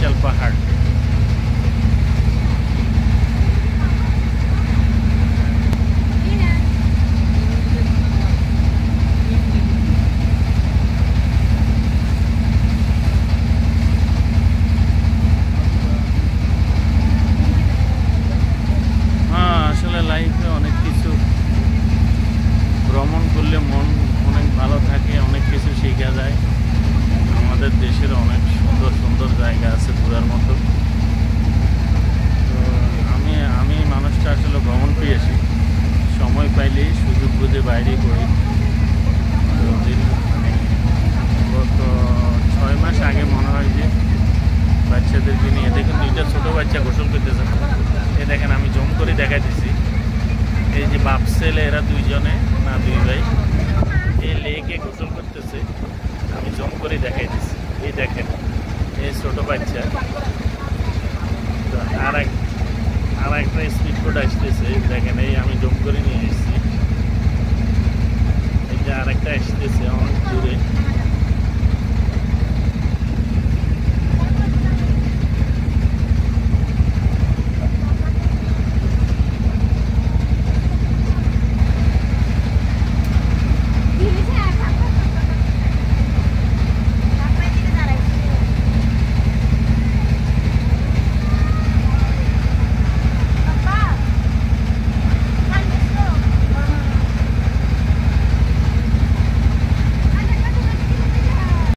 বিশাল পাহাড়। আসলে লাইফে অনেক কিছু ভ্রমণ করলে মন অনেক ভালো থাকে, অনেক কিছু শেখা যায়। আমাদের দেশের অনেক সুন্দর সুন্দর জায়গা আছে ঘোরার মতো। তো আমি মানুষটা আসলে ভ্রমণ পেয়েছি, সময় পাইলেই সুযোগ বুঝে বাইরে করি। তো মানে গত 6 মাস আগে মনে হয় যে বাচ্চাদেরকে নিয়ে, দেখুন 2টা ছোটো বাচ্চা গোসল করতেছে। এ দেখেন আমি জুম করে দেখাই দিছি, এই যে বাপ ছেলে এরা 2 জনে না 2 ভাই এই লেকে গোসল করতেছে। আমি জুম করে দেখাই দিছি, এই দেখেন এই ছোটো বাচ্চা। তো আর একটা স্পিড বোট আসতেছে, দেখেন এই আমি জুম করে নিয়ে এসেছি। এই যে আর একটা আসতেছে অনেক দূরে।